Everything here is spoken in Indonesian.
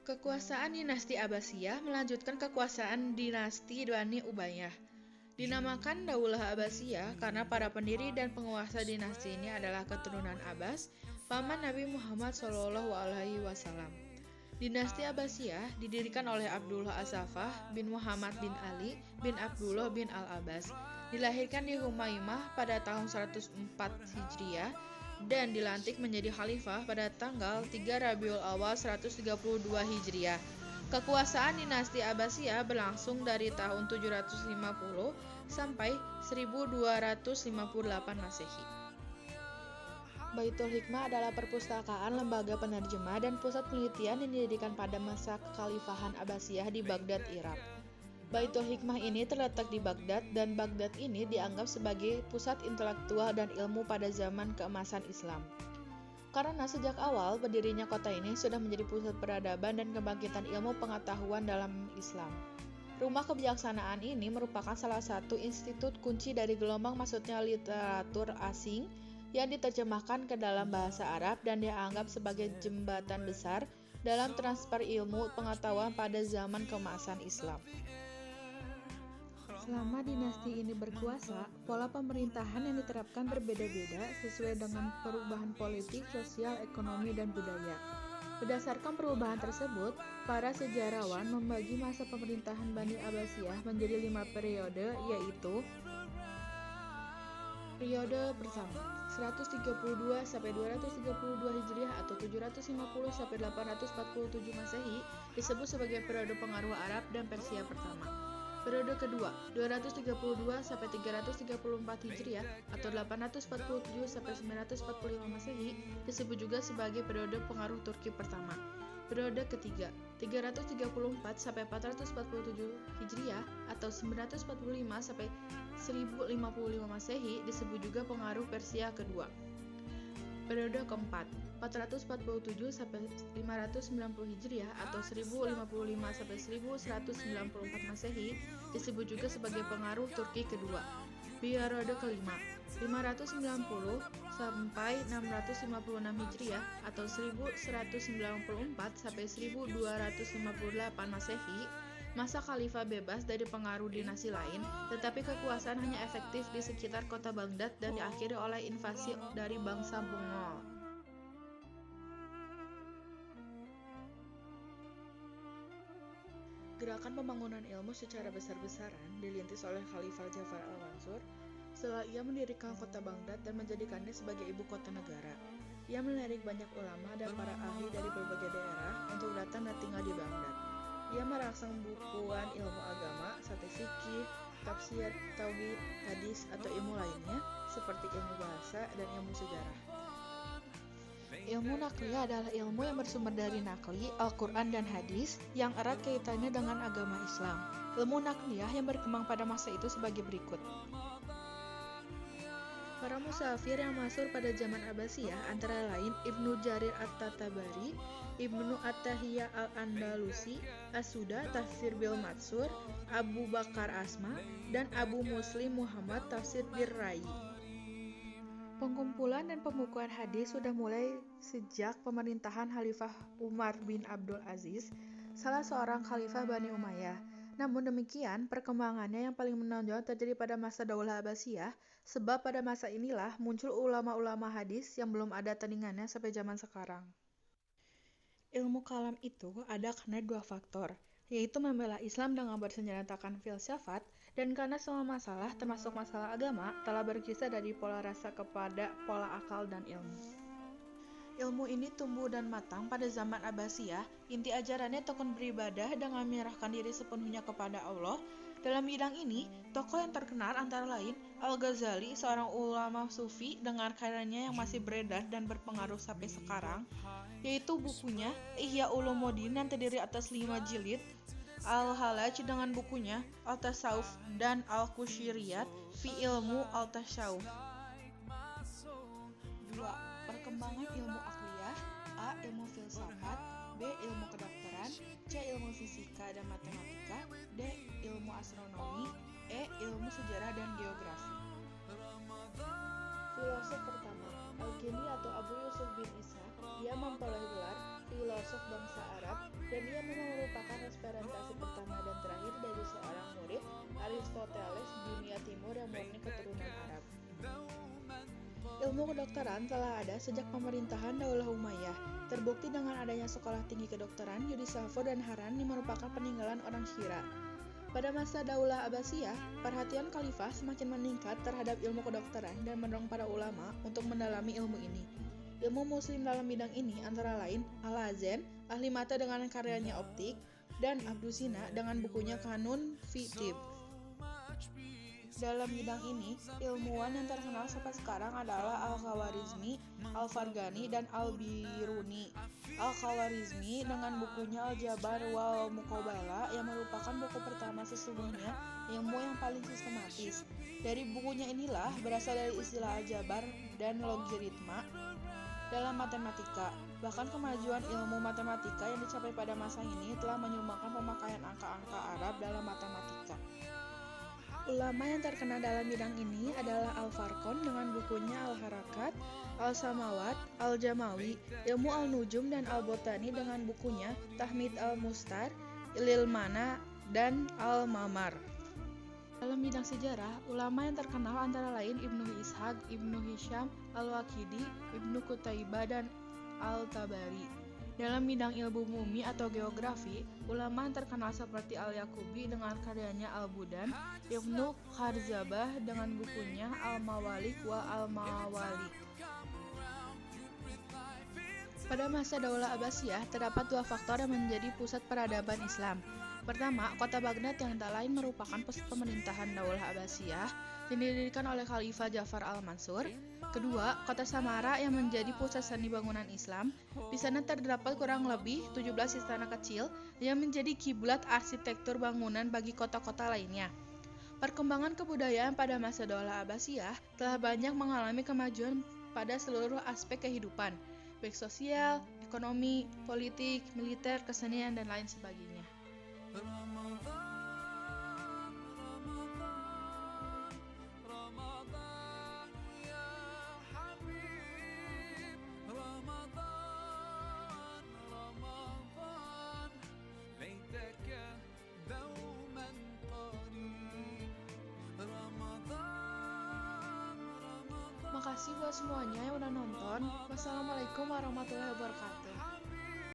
Kekuasaan dinasti Abbasiyah melanjutkan kekuasaan dinasti Bani Umayyah. Dinamakan Daulah Abbasiyah karena para pendiri dan penguasa dinasti ini adalah keturunan Abbas, paman Nabi Muhammad SAW. Dinasti Abbasiyah didirikan oleh Abdullah As-Saffah bin Muhammad bin Ali bin Abdullah bin Al-Abbas. Dilahirkan di Humaimah pada tahun 104 Hijriah dan dilantik menjadi khalifah pada tanggal 3 Rabiul Awal 132 Hijriah. Kekuasaan dinasti Abbasiyah berlangsung dari tahun 750 sampai 1258 Masehi. Baitul Hikmah adalah perpustakaan, lembaga penerjemah, dan pusat penelitian yang didirikan pada masa kekhalifahan Abbasiyah di Baghdad, Irak. Baitul Hikmah ini terletak di Baghdad, dan Baghdad ini dianggap sebagai pusat intelektual dan ilmu pada zaman keemasan Islam. Karena sejak awal berdirinya kota ini sudah menjadi pusat peradaban dan kebangkitan ilmu pengetahuan dalam Islam. Rumah kebijaksanaan ini merupakan salah satu institut kunci dari gelombang masuknya literatur asing yang diterjemahkan ke dalam bahasa Arab dan dianggap sebagai jembatan besar dalam transfer ilmu pengetahuan pada zaman keemasan Islam. Selama dinasti ini berkuasa, pola pemerintahan yang diterapkan berbeda-beda sesuai dengan perubahan politik, sosial, ekonomi, dan budaya. Berdasarkan perubahan tersebut, para sejarawan membagi masa pemerintahan Bani Abbasiyah menjadi 5 periode, yaitu periode pertama 132 sampai 232 Hijriah atau 750 sampai 847 Masehi disebut sebagai periode pengaruh Arab dan Persia pertama. Periode kedua, 232 sampai 334 Hijriah atau 847 sampai 945 Masehi disebut juga sebagai periode pengaruh Turki pertama. Periode ketiga, 334 sampai 447 Hijriah atau 945 sampai 1055 Masehi disebut juga pengaruh Persia kedua. Periode keempat, 447 sampai 590 Hijriah atau 1055 sampai 1194 Masehi disebut juga sebagai pengaruh Turki kedua. Periode kelima, 590 sampai 656 Hijriah atau 1194 sampai 1258 Masehi, masa khalifah bebas dari pengaruh dinasti lain, tetapi kekuasaan hanya efektif di sekitar kota Baghdad dan diakhiri oleh invasi dari bangsa Mongol. Gerakan pembangunan ilmu secara besar-besaran dilintis oleh Khalifah Ja'far al-Mansur setelah ia mendirikan kota Baghdad dan menjadikannya sebagai ibu kota negara. Ia menarik banyak ulama dan para ahli dari berbagai daerah untuk datang dan tinggal di Baghdad. Ia merangsang bukuan ilmu agama, seperti fikih, tafsir, tauhid, hadis, atau ilmu lainnya, seperti ilmu bahasa dan ilmu sejarah. Ilmu nakliyah adalah ilmu yang bersumber dari nakli, Al-Quran, dan hadis yang erat kaitannya dengan agama Islam. Ilmu nakliyah yang berkembang pada masa itu sebagai berikut. Para musafir yang masuk pada zaman Abbasiyah antara lain Ibnu Jarir At-Tabari, Ibnu At-Tahiyya Al-Andalusi, As-Suda Tafsir bil Matsur, Abu Bakar Asma, dan Abu Muslim Muhammad Tafsir bir Rayi. Pengumpulan dan pembukuan hadis sudah mulai sejak pemerintahan Khalifah Umar bin Abdul Aziz, salah seorang khalifah Bani Umayyah. Namun demikian, perkembangannya yang paling menonjol terjadi pada masa Daulah Abbasiyah, sebab pada masa inilah muncul ulama-ulama hadis yang belum ada tandingannya sampai zaman sekarang. Ilmu kalam itu ada karena dua faktor, yaitu membela Islam dengan bersenjatakan filsafat, dan karena semua masalah, termasuk masalah agama, telah berkisar dari pola rasa kepada pola akal dan ilmu. Ilmu ini tumbuh dan matang pada zaman Abbasiyah. Inti ajarannya tekun beribadah dengan menyerahkan diri sepenuhnya kepada Allah. Dalam bidang ini, tokoh yang terkenal antara lain Al-Ghazali, seorang ulama sufi dengan karyanya yang masih beredar dan berpengaruh sampai sekarang, yaitu bukunya Ihya Ulumuddin yang terdiri atas 5 jilid, Al-Halaj dengan bukunya Al-Tasawuf, dan Al-Qushiriyat fi Ilmu Al-Tasawuf. 2. Perkembangan ilmu akliyah. A. Ilmu filsafat. B. Ilmu kedokteran. C. Ilmu fisika dan matematika. D. Ilmu astronomi. E. Ilmu sejarah dan geografi. Filosof pertama, Al-Kindi atau Abu Yusuf bin Ishaq. Ia memperoleh gelar filosof bangsa Arab dan ia Aristoteles dunia timur yang murni keturunan Arab. Ilmu kedokteran telah ada sejak pemerintahan Daulah Umayyah. Terbukti dengan adanya sekolah tinggi kedokteran, Yudhisthira dan Haran yang merupakan peninggalan orang Syira. Pada masa Daulah Abbasiyah, perhatian khalifah semakin meningkat terhadap ilmu kedokteran dan mendorong para ulama untuk mendalami ilmu ini. Ilmu muslim dalam bidang ini antara lain Al-Hazen, ahli mata dengan karyanya Optik, dan Abdusina dengan bukunya Kanun fi Tib. Dalam bidang ini, ilmuwan yang terkenal sampai sekarang adalah Al-Khawarizmi, Al-Farghani, dan Al-Biruni. Al-Khawarizmi dengan bukunya Al-Jabar wal Muqabalah yang merupakan buku pertama sesungguhnya ilmu yang paling sistematis. Dari bukunya inilah berasal dari istilah Al-Jabar dan logaritma dalam matematika. Bahkan kemajuan ilmu matematika yang dicapai pada masa ini telah menyumbangkan pemakaian angka-angka Arab dalam matematika. Ulama yang terkenal dalam bidang ini adalah Al-Farqon dengan bukunya Al-Harakat, Al-Samawat, Al-Jamawi, Ilmu Al-Nujum, dan Al-Botani dengan bukunya Tahmid Al-Mustar, Ilil-Mana, dan Al-Mamar. Dalam bidang sejarah, ulama yang terkenal antara lain Ibnu Ishaq, Ibnu Hisham, Al-Waqidi, Ibnu Qutaibah, dan Al-Tabari. Dalam bidang ilmu bumi atau geografi, ulama yang terkenal seperti Al-Yaqubi dengan karyanya Al-Budan, Ibnu Kharzabah dengan bukunya Al-Mawalik wa Al-Mawalik. Pada masa Daulah Abbasiyah, terdapat dua faktor yang menjadi pusat peradaban Islam. Pertama, kota Baghdad yang tak lain merupakan pusat pemerintahan Daulah Abbasiyah yang didirikan oleh Khalifah Ja'far al-Mansur. Kedua, kota Samara yang menjadi pusat seni bangunan Islam. Di sana terdapat kurang lebih 17 istana kecil yang menjadi kiblat arsitektur bangunan bagi kota-kota lainnya. Perkembangan kebudayaan pada masa Daulah Abbasiyah telah banyak mengalami kemajuan pada seluruh aspek kehidupan, baik sosial, ekonomi, politik, militer, kesenian, dan lain sebagainya. Makasih buat semuanya yang udah nonton. Wassalamualaikum warahmatullahi wabarakatuh.